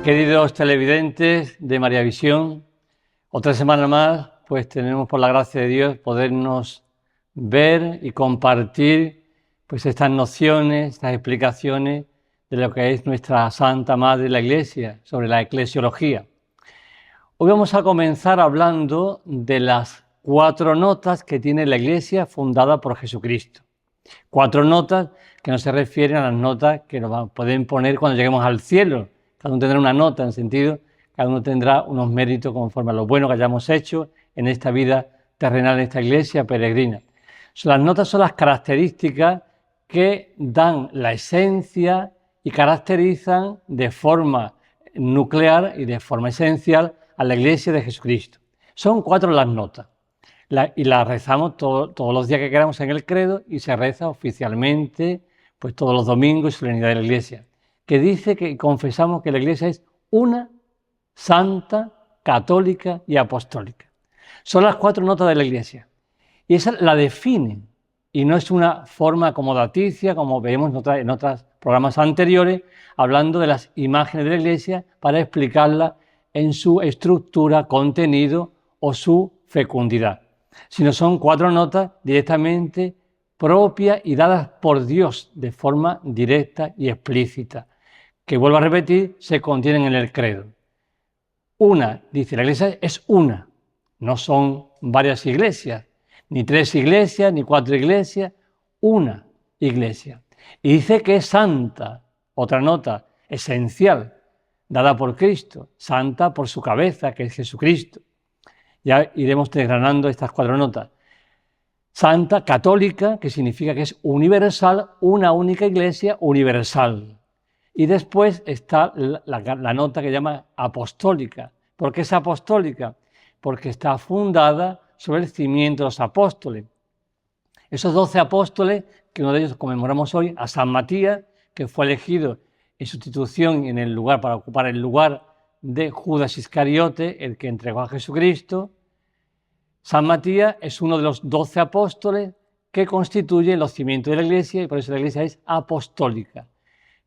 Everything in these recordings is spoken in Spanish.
Queridos televidentes de María Visión, otra semana más, pues tenemos por la gracia de Dios podernos ver y compartir pues estas nociones, estas explicaciones de lo que es nuestra Santa Madre la Iglesia, sobre la eclesiología. Hoy vamos a comenzar hablando de las 4 notas que tiene la Iglesia fundada por Jesucristo. 4 notas que no se refieren a las notas que nos pueden poner cuando lleguemos al cielo. Cada uno tendrá una nota, en el sentido, cada uno tendrá unos méritos conforme a lo bueno que hayamos hecho en esta vida terrenal, en esta iglesia peregrina. Las notas son las características que dan la esencia y caracterizan de forma nuclear y de forma esencial a la iglesia de Jesucristo. Son 4 las notas y las rezamos todos los días que queramos en el credo y se reza oficialmente pues todos los domingos y solemnidad de la iglesia, que dice que confesamos que la Iglesia es una, santa, católica y apostólica. Son las 4 notas de la Iglesia. Y esa la define. Y no es una forma acomodaticia, como vemos en otros programas anteriores, hablando de las imágenes de la Iglesia para explicarla en su estructura, contenido o su fecundidad. Sino son 4 notas directamente propias y dadas por Dios de forma directa y explícita, que vuelvo a repetir, se contienen en el credo. Una, dice la iglesia, es una, no son varias iglesias, ni 3 iglesias, ni 4 iglesias, una iglesia. Y dice que es santa, otra nota esencial, dada por Cristo, santa por su cabeza, que es Jesucristo. Ya iremos desgranando estas 4 notas. Santa, católica, que significa que es universal, una única iglesia universal. Y después está la nota que llama apostólica. ¿Por qué es apostólica? Porque está fundada sobre el cimiento de los apóstoles. Esos 12 apóstoles, que uno de ellos conmemoramos hoy, a San Matías, que fue elegido en sustitución en el lugar para ocupar el lugar de Judas Iscariote, el que entregó a Jesucristo. San Matías es uno de los 12 apóstoles que constituyen los cimientos de la Iglesia y por eso la Iglesia es apostólica.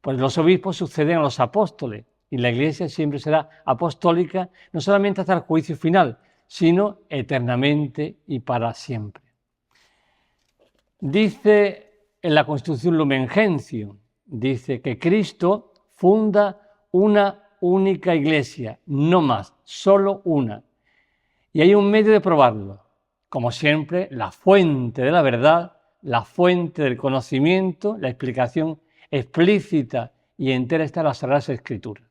Pues los obispos suceden a los apóstoles y la Iglesia siempre será apostólica, no solamente hasta el juicio final, sino eternamente y para siempre. Dice en la Constitución Lumen Gentium, dice que Cristo funda una única Iglesia, no más, solo una. Y hay un medio de probarlo, como siempre, la fuente de la verdad, la fuente del conocimiento, la explicación explícita y entera está en las Sagradas Escrituras.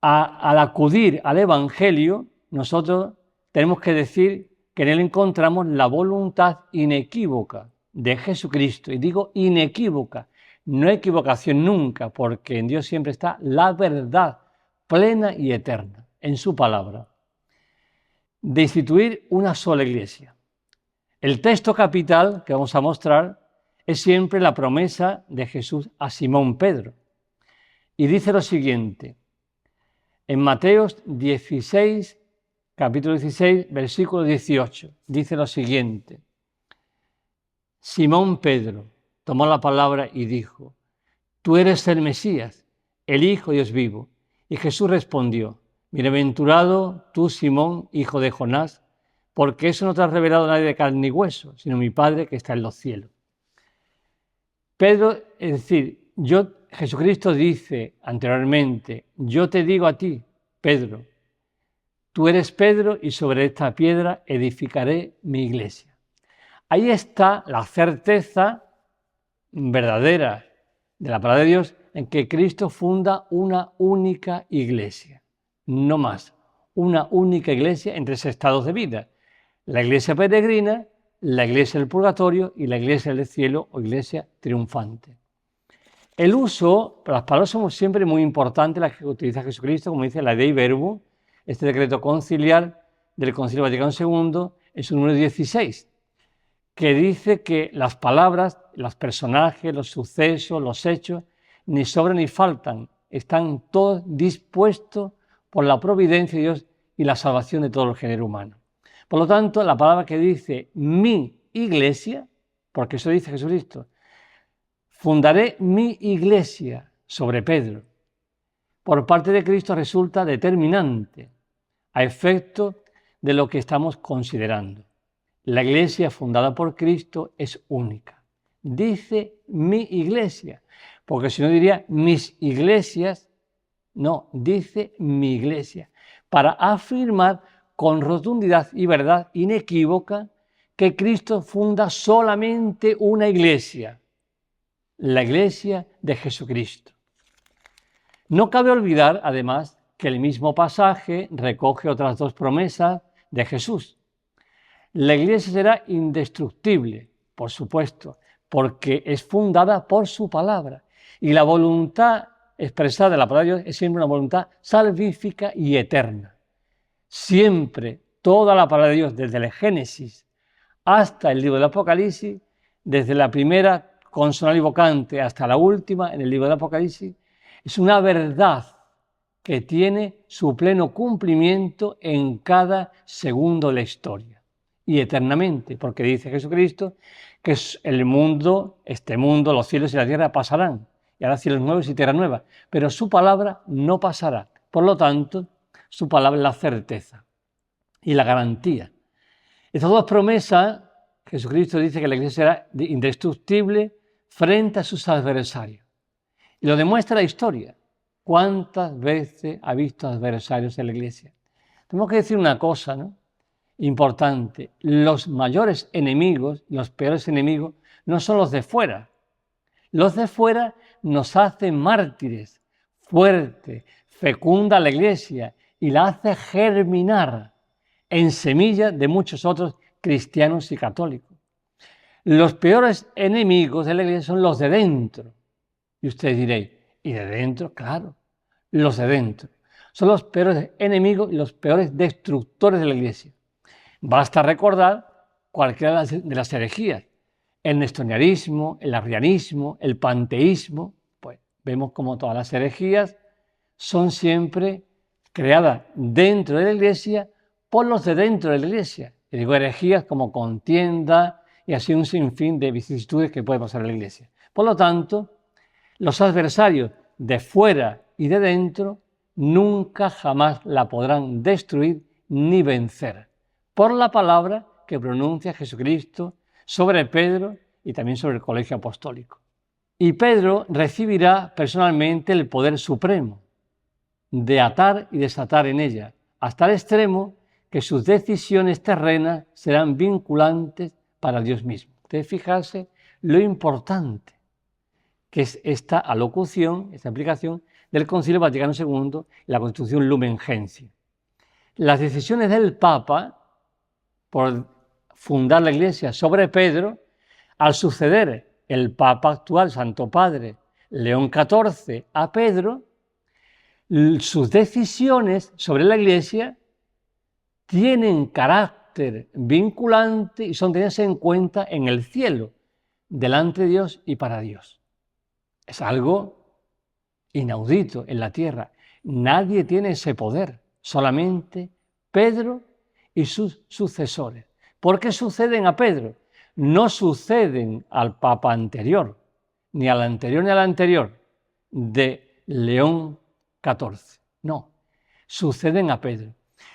Al acudir al Evangelio, nosotros tenemos que decir que en él encontramos la voluntad inequívoca de Jesucristo. Y digo inequívoca, no hay equivocación nunca, porque en Dios siempre está la verdad plena y eterna en su palabra, de instituir una sola iglesia. El texto capital que vamos a mostrar es siempre la promesa de Jesús a Simón Pedro. Y dice lo siguiente, en Mateo 16, capítulo 16, versículo 18, dice lo siguiente, Simón Pedro tomó la palabra y dijo, tú eres el Mesías, el Hijo de Dios vivo. Y Jesús respondió, bienaventurado tú, Simón, hijo de Jonás, porque eso no te ha revelado nadie de carne ni hueso, sino mi Padre que está en los cielos. Pedro, es decir, Jesucristo dice anteriormente, yo te digo a ti, Pedro, tú eres Pedro y sobre esta piedra edificaré mi iglesia. Ahí está la certeza verdadera de la palabra de Dios en que Cristo funda una única iglesia, no más, una única iglesia en 3 estados de vida, la iglesia peregrina, la iglesia del purgatorio y la iglesia del cielo o iglesia triunfante. El uso, las palabras son siempre muy importantes, las que utiliza Jesucristo, como dice la Dei Verbum, este decreto conciliar del Concilio Vaticano II, en su número 16, que dice que las palabras, los personajes, los sucesos, los hechos, ni sobran ni faltan, están todos dispuestos por la providencia de Dios y la salvación de todo el género humano. Por lo tanto, la palabra que dice mi iglesia, porque eso dice Jesucristo, fundaré mi iglesia sobre Pedro. por parte de Cristo resulta determinante a efecto de lo que estamos considerando. La iglesia fundada por Cristo es única. Dice mi iglesia, porque si no diría mis iglesias, no, dice mi iglesia, para afirmar con rotundidad y verdad inequívoca que Cristo funda solamente una iglesia, la iglesia de Jesucristo. No cabe olvidar, además, que el mismo pasaje recoge otras dos promesas de Jesús. La iglesia será indestructible, por supuesto, porque es fundada por su palabra. Y la voluntad expresada en la palabra de Dios es siempre una voluntad salvífica y eterna. Siempre, toda la palabra de Dios, desde el Génesis hasta el libro del Apocalipsis, desde la primera consonante y vocante hasta la última en el libro del Apocalipsis, es una verdad que tiene su pleno cumplimiento en cada segundo de la historia y eternamente, porque dice Jesucristo que el mundo, este mundo, los cielos y la tierra pasarán, y habrá cielos nuevos y tierra nueva, pero su palabra no pasará. Por lo tanto, su palabra es la certeza y la garantía. Estas dos promesas, Jesucristo dice que la iglesia será indestructible frente a sus adversarios. Y lo demuestra la historia. ¿Cuántas veces ha visto adversarios en la iglesia? Tenemos que decir una cosa, ¿no?, importante. Los mayores enemigos, los peores enemigos, no son los de fuera. Los de fuera nos hacen mártires, fuerte, fecunda la iglesia y la hace germinar en semilla de muchos otros cristianos y católicos. Los peores enemigos de la iglesia son los de dentro. Y ustedes diréis, ¿y de dentro? Claro, los de dentro. Son los peores enemigos y los peores destructores de la iglesia. Basta recordar cualquiera de las herejías. El nestorianismo, el arrianismo, el panteísmo. Pues vemos como todas las herejías son siempre creadas dentro de la iglesia por los de dentro de la iglesia. Y digo herejías como contienda y así un sinfín de vicisitudes que puede pasar en la iglesia. Por lo tanto, los adversarios de fuera y de dentro nunca jamás la podrán destruir ni vencer por la palabra que pronuncia Jesucristo sobre Pedro y también sobre el colegio apostólico. Y Pedro recibirá personalmente el poder supremo de atar y desatar en ella, hasta el extremo que sus decisiones terrenas serán vinculantes para Dios mismo. Ustedes fijarse lo importante que es esta alocución, esta aplicación del Concilio Vaticano II y la Constitución Lumen Gentium. Las decisiones del Papa por fundar la Iglesia sobre Pedro, al suceder el Papa actual, Santo Padre León XIV, a Pedro, sus decisiones sobre la Iglesia tienen carácter vinculante y son tenidas en cuenta en el cielo, delante de Dios y para Dios. Es algo inaudito en la tierra. Nadie tiene ese poder, solamente Pedro y sus sucesores. ¿Por qué suceden a Pedro? No suceden al Papa anterior, ni al anterior ni al anterior de León XIV. No, suceden a Pedro.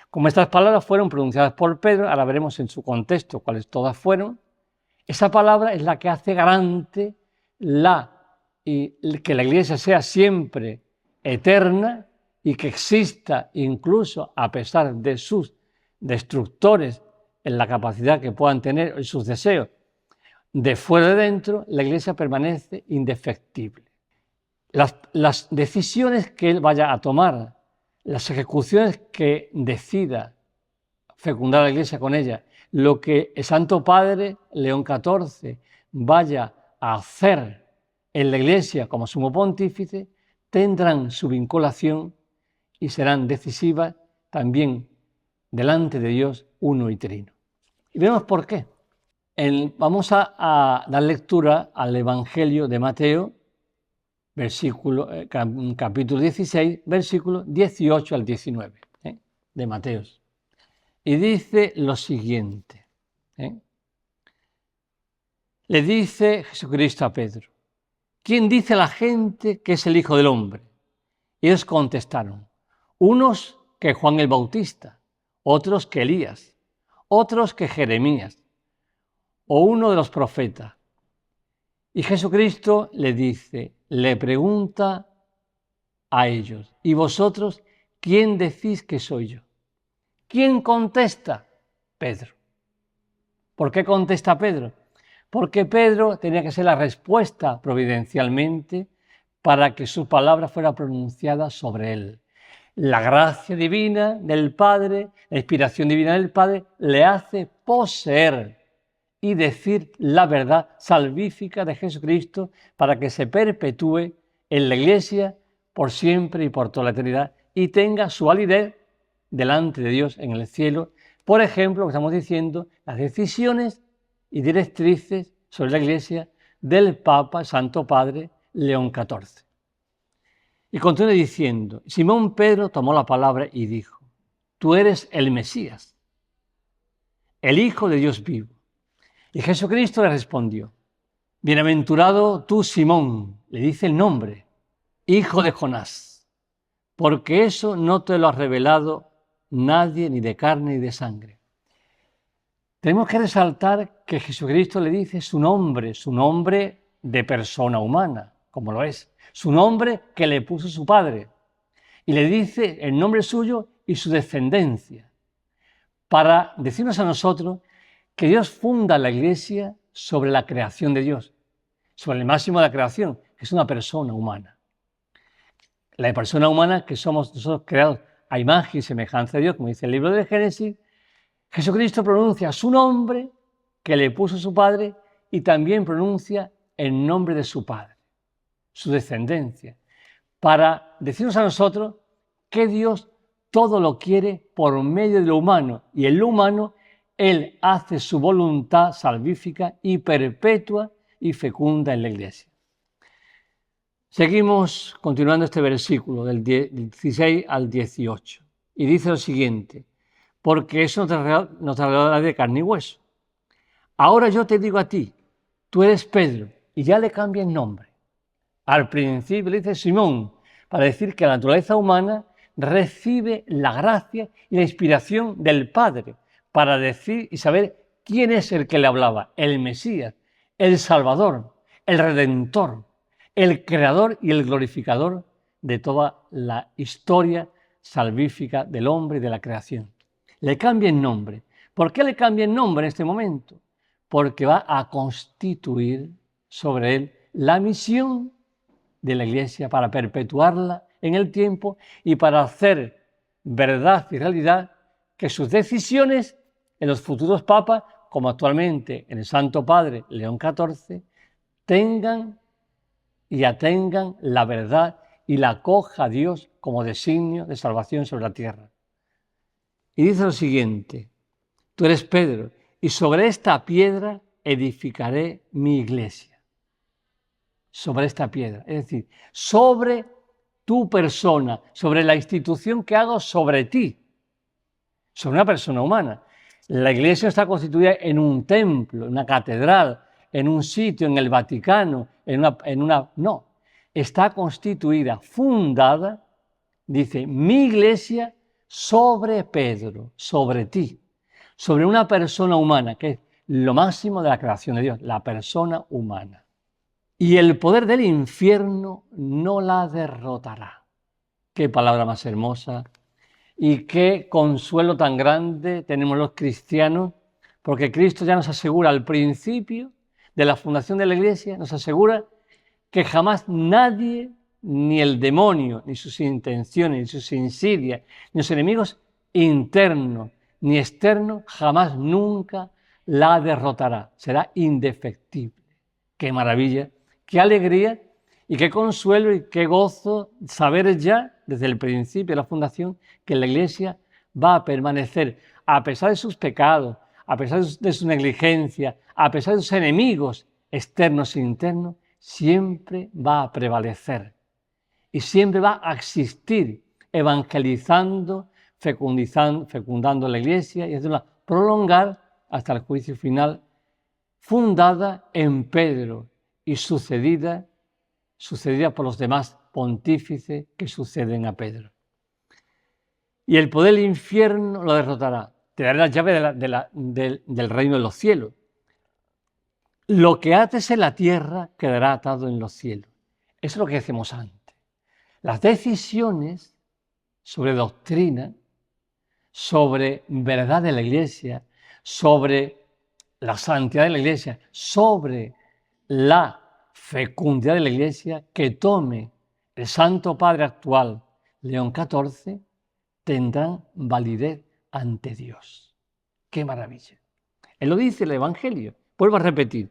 Como estas palabras fueron pronunciadas por Pedro, ahora veremos en su contexto cuáles todas fueron, esa palabra es la que hace garante que la Iglesia sea siempre eterna y que exista incluso a pesar de sus destructores en la capacidad que puedan tener y sus deseos. De fuera de dentro, la Iglesia permanece indefectible. Las decisiones que él vaya a tomar, las ejecuciones que decida fecundar a la Iglesia con ella, lo que el Santo Padre León XIV vaya a hacer en la Iglesia como sumo pontífice, tendrán su vinculación y serán decisivas también delante de Dios uno y trino. Y vemos por qué. Vamos a dar lectura al Evangelio de Mateo, capítulo 16, versículos 18 al 19, de Mateo. Y dice lo siguiente. Le dice Jesucristo a Pedro: ¿quién dice la gente que es el Hijo del Hombre? Ellos contestaron, unos que Juan el Bautista, otros que Elías, otros que Jeremías, o uno de los profetas. Y Jesucristo le pregunta a ellos, ¿y vosotros quién decís que soy yo? ¿Quién contesta? Pedro. ¿Por qué contesta Pedro? Porque Pedro tenía que ser la respuesta providencialmente para que su palabra fuera pronunciada sobre él. La gracia divina del Padre, la inspiración divina del Padre, le hace poseer y decir la verdad salvífica de Jesucristo para que se perpetúe en la Iglesia por siempre y por toda la eternidad y tenga su validez delante de Dios en el cielo. Por ejemplo, lo que estamos diciendo, las decisiones y directrices sobre la Iglesia del Papa Santo Padre León XIV. Y continúa diciendo, Simón Pedro tomó la palabra y dijo, tú eres el Mesías, el Hijo de Dios vivo. Y Jesucristo le respondió, bienaventurado tú, Simón, le dice el nombre, hijo de Jonás, porque eso no te lo ha revelado nadie, ni de carne ni de sangre. Tenemos que resaltar que Jesucristo le dice su nombre de persona humana, como lo es, su nombre que le puso su Padre, y le dice el nombre suyo y su descendencia, para decirnos a nosotros que Dios funda la Iglesia sobre la creación de Dios, sobre el máximo de la creación, que es una persona humana. La persona humana que somos nosotros creados a imagen y semejanza de Dios, como dice el libro de Génesis, Jesucristo pronuncia su nombre que le puso su Padre y también pronuncia el nombre de su Padre, su descendencia, para decirnos a nosotros que Dios todo lo quiere por medio de lo humano y en lo humano Él hace su voluntad salvífica y perpetua y fecunda en la Iglesia. Seguimos continuando este versículo del 16 al 18 y dice lo siguiente, porque eso no te regalará de carne y hueso. Ahora yo te digo a ti, tú eres Pedro, y ya le cambia el nombre. Al principio le dice Simón, para decir que la naturaleza humana recibe la gracia y la inspiración del Padre, para decir y saber quién es el que le hablaba, el Mesías, el Salvador, el Redentor, el Creador y el Glorificador de toda la historia salvífica del hombre y de la creación. Le cambia el nombre. ¿Por qué le cambia el nombre en este momento? Porque va a constituir sobre él la misión de la Iglesia para perpetuarla en el tiempo y para hacer verdad y realidad que sus decisiones en los futuros papas, como actualmente en el Santo Padre León XIV, tengan y atengan la verdad y la acoja a Dios como designio de salvación sobre la tierra. Y dice lo siguiente, tú eres Pedro, y sobre esta piedra edificaré mi iglesia. Sobre esta piedra, es decir, sobre tu persona, sobre la institución que hago sobre ti, sobre una persona humana. La iglesia está constituida en un templo, en una catedral, en un sitio, en el Vaticano, no, está constituida, fundada, dice, mi iglesia sobre Pedro, sobre ti, sobre una persona humana, que es lo máximo de la creación de Dios, la persona humana. Y el poder del infierno no la derrotará. Qué palabra más hermosa y qué consuelo tan grande tenemos los cristianos, porque Cristo ya nos asegura al principio de la fundación de la Iglesia, nos asegura que jamás nadie, ni el demonio, ni sus intenciones, ni sus insidias, ni los enemigos internos ni externos, jamás nunca la derrotará. Será indefectible. ¡Qué maravilla! ¡Qué alegría! Y qué consuelo y qué gozo saber ya, desde el principio de la fundación, que la Iglesia va a permanecer, a pesar de sus pecados, a pesar de su negligencia, a pesar de sus enemigos externos e internos, siempre va a prevalecer y siempre va a existir, evangelizando, fecundando la Iglesia y haciéndola prolongar hasta el juicio final, fundada en Pedro y sucedida por los demás pontífices que suceden a Pedro. Y el poder del infierno lo derrotará. Te daré las llaves del reino de los cielos. Lo que ates en la tierra quedará atado en los cielos. Eso es lo que decimos antes. Las decisiones sobre doctrina, sobre verdad de la Iglesia, sobre la santidad de la Iglesia, sobre la fecundidad de la Iglesia que tome el Santo Padre actual, León XIV, tendrán validez ante Dios. ¡Qué maravilla! Él lo dice el Evangelio. Vuelvo a repetir.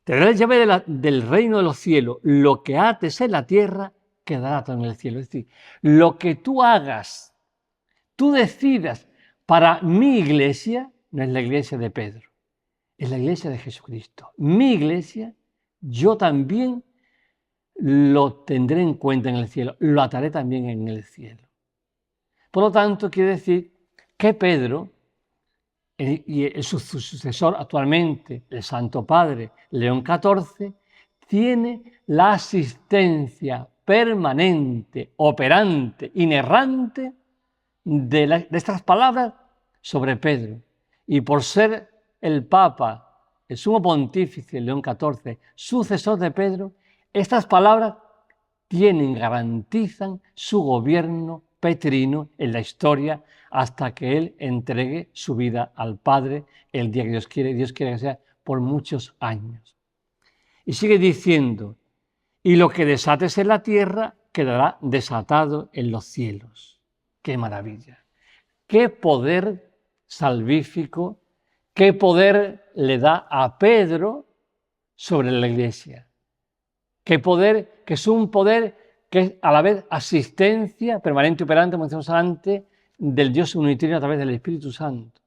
Te daré la llave del reino de los cielos. Lo que ates en la tierra quedará atado en el cielo. Es decir, lo que tú hagas, tú decidas para mi iglesia, no es la iglesia de Pedro, es la iglesia de Jesucristo. Mi iglesia, yo también lo tendré en cuenta en el cielo, lo ataré también en el cielo. Por lo tanto, quiere decir que Pedro y su sucesor actualmente, el Santo Padre León XIV, tiene la asistencia permanente, operante, inerrante de estas palabras sobre Pedro. Y por ser el Papa, el Sumo Pontífice León XIV, sucesor de Pedro, estas palabras garantizan su gobierno petrino en la historia hasta que Él entregue su vida al Padre el día que Dios quiere que sea por muchos años. Y sigue diciendo, y lo que desates en la tierra quedará desatado en los cielos. ¡Qué maravilla! ¡Qué poder salvífico! ¡Qué poder le da a Pedro sobre la Iglesia! ¡Qué poder! Que es un poder que es a la vez asistencia permanente y operante, como decíamos antes, del Dios unitario a través del Espíritu Santo,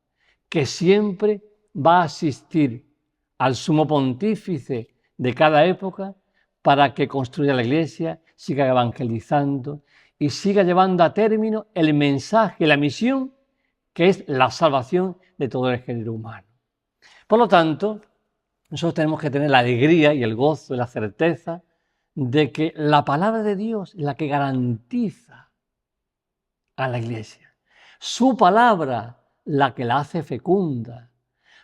que siempre va a asistir al sumo pontífice de cada época para que construya la Iglesia, siga evangelizando y siga llevando a término el mensaje, la misión, que es la salvación de todo el género humano. Por lo tanto, nosotros tenemos que tener la alegría y el gozo y la certeza de que la palabra de Dios es la que garantiza a la Iglesia. Su palabra, la que la hace fecunda.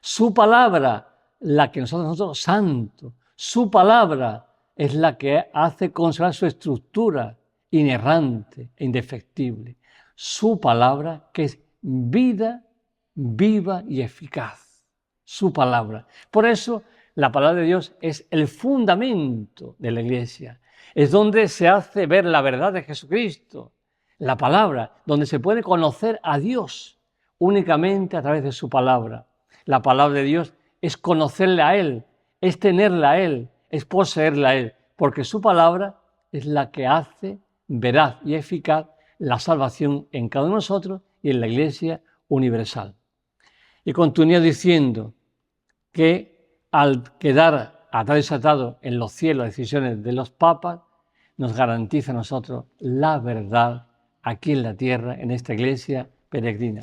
Su palabra, la que nosotros santo. Su palabra es la que hace conservar su estructura inerrante e indefectible. Su palabra que es vida, viva y eficaz. Su palabra. Por eso, la palabra de Dios es el fundamento de la Iglesia. Es donde se hace ver la verdad de Jesucristo. La palabra, donde se puede conocer a Dios únicamente a través de su palabra. La palabra de Dios es conocerle a Él, es tenerle a Él, es poseerle a Él, porque su palabra es la que hace veraz y eficaz la salvación en cada uno de nosotros y en la Iglesia universal. Y continúa diciendo que al quedar atado y desatado en los cielos las decisiones de los papas, nos garantiza a nosotros la verdad aquí en la tierra, en esta iglesia peregrina.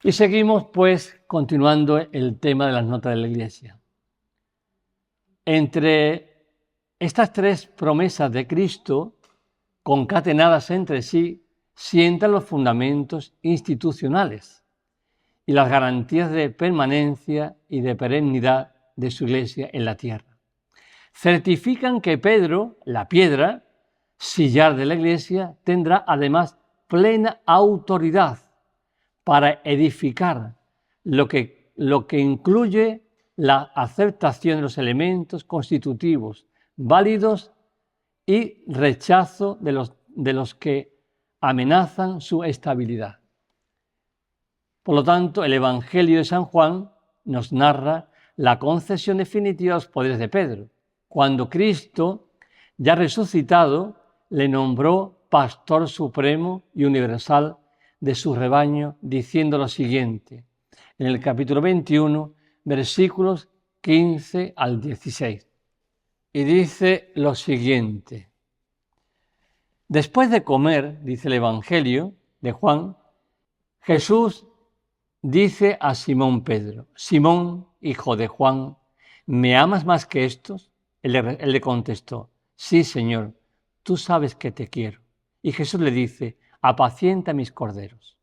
Y seguimos, pues, continuando el tema de las notas de la iglesia. Entre estas tres promesas de Cristo, concatenadas entre sí, sientan los fundamentos institucionales y las garantías de permanencia y de perennidad de su iglesia en la tierra. Certifican que Pedro, la piedra, sillar de la Iglesia, tendrá además plena autoridad para edificar lo que incluye la aceptación de los elementos constitutivos válidos y rechazo de los que amenazan su estabilidad. Por lo tanto, el Evangelio de San Juan nos narra la concesión definitiva de los poderes de Pedro, cuando Cristo, ya resucitado, le nombró pastor supremo y universal de su rebaño, diciendo lo siguiente, en el capítulo 21, versículos 15 al 16. Y dice lo siguiente, después de comer, dice el Evangelio de Juan, Jesús dice a Simón Pedro, Simón, hijo de Juan, ¿me amas más que estos? Él le contestó, sí, Señor, tú sabes que te quiero. Y Jesús le dice, apacienta mis corderos.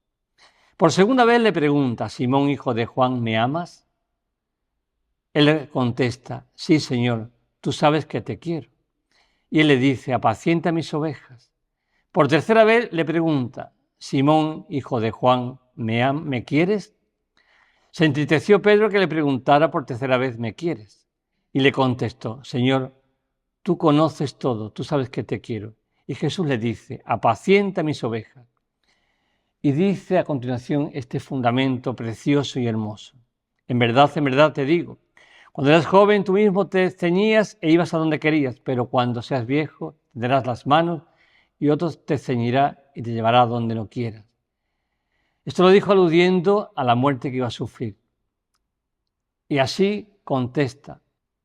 Por segunda vez le pregunta, Simón, hijo de Juan, ¿me amas? Él le contesta, sí, Señor, tú sabes que te quiero. Y él le dice, apacienta mis ovejas. Por tercera vez le pregunta, Simón, hijo de Juan, ¿me quieres? Se entristeció Pedro que le preguntara por tercera vez, ¿me quieres? Y le contestó, Señor, tú conoces todo, tú sabes que te quiero. Y Jesús le dice, apacienta mis ovejas. Y dice a continuación este fundamento precioso y hermoso. En verdad te digo, cuando eras joven tú mismo te ceñías e ibas a donde querías, pero cuando seas viejo tendrás las manos y otro te ceñirá y te llevará a donde no quieras. Esto lo dijo aludiendo a la muerte que iba a sufrir. Y así contesta.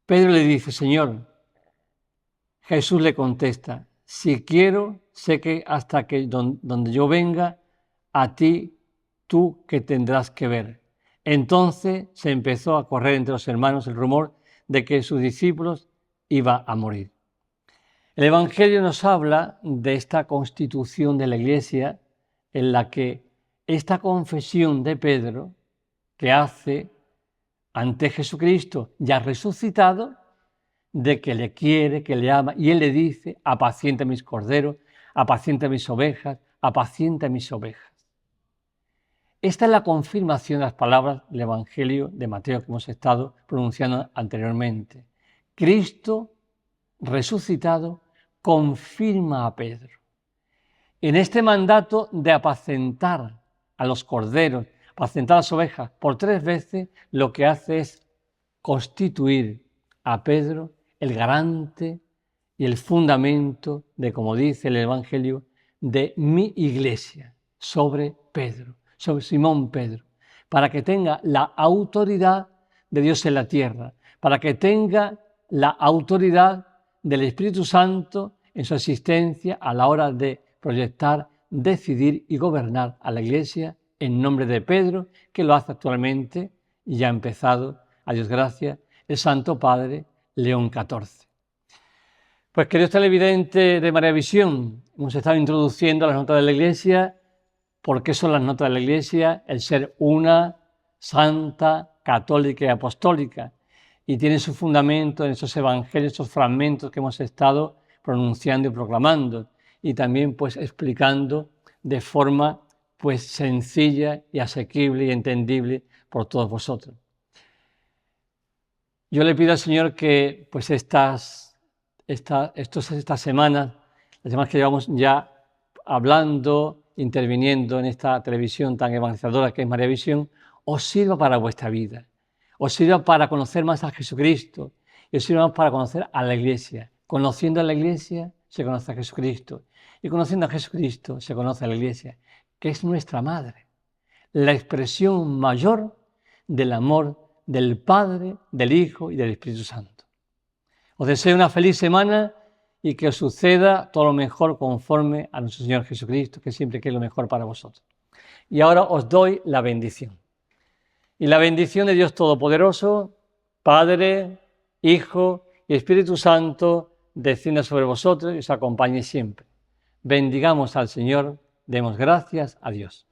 Pedro le dice, Señor, Jesús le contesta, si quiero, sé que hasta que donde yo venga, a ti tú que tendrás que ver. Entonces se empezó a correr entre los hermanos el rumor de que sus discípulos iban a morir. El Evangelio nos habla de esta constitución de la Iglesia en la que esta confesión de Pedro que hace ante Jesucristo ya resucitado, de que le quiere, que le ama, y él le dice, apacienta mis corderos, apacienta mis ovejas, apacienta mis ovejas. Esta es la confirmación de las palabras del Evangelio de Mateo que hemos estado pronunciando anteriormente. Cristo resucitado confirma a Pedro en este mandato de apacentar a los corderos, apacentar a las ovejas por 3 veces, lo que hace es constituir a Pedro el garante y el fundamento de, como dice el Evangelio, de mi iglesia sobre Pedro, sobre Simón Pedro, para que tenga la autoridad de Dios en la tierra, para que tenga la autoridad del Espíritu Santo en su existencia a la hora de proyectar, decidir y gobernar a la iglesia en nombre de Pedro, que lo hace actualmente y ya ha empezado, a Dios gracias, el Santo Padre León XIV. Pues queridos televidentes de María Visión, hemos estado introduciendo las notas de la Iglesia. ¿Por qué son las notas de la Iglesia? El ser una, santa, católica y apostólica. Y tiene su fundamento en esos evangelios, esos fragmentos que hemos estado pronunciando y proclamando. Y también pues explicando de forma pues sencilla y asequible y entendible por todos vosotros. Yo le pido al Señor que pues estas semanas, las semanas que llevamos ya hablando, interviniendo en esta televisión tan evangelizadora que es María Visión, os sirva para vuestra vida, os sirva para conocer más a Jesucristo y os sirva más para conocer a la Iglesia. Conociendo a la Iglesia se conoce a Jesucristo y conociendo a Jesucristo se conoce a la Iglesia, que es nuestra madre, la expresión mayor del amor del Padre, del Hijo y del Espíritu Santo. Os deseo una feliz semana y que os suceda todo lo mejor conforme a nuestro Señor Jesucristo, que siempre quiere lo mejor para vosotros. Y ahora os doy la bendición. Y la bendición de Dios Todopoderoso, Padre, Hijo y Espíritu Santo, descienda sobre vosotros y os acompañe siempre. Bendigamos al Señor, demos gracias a Dios.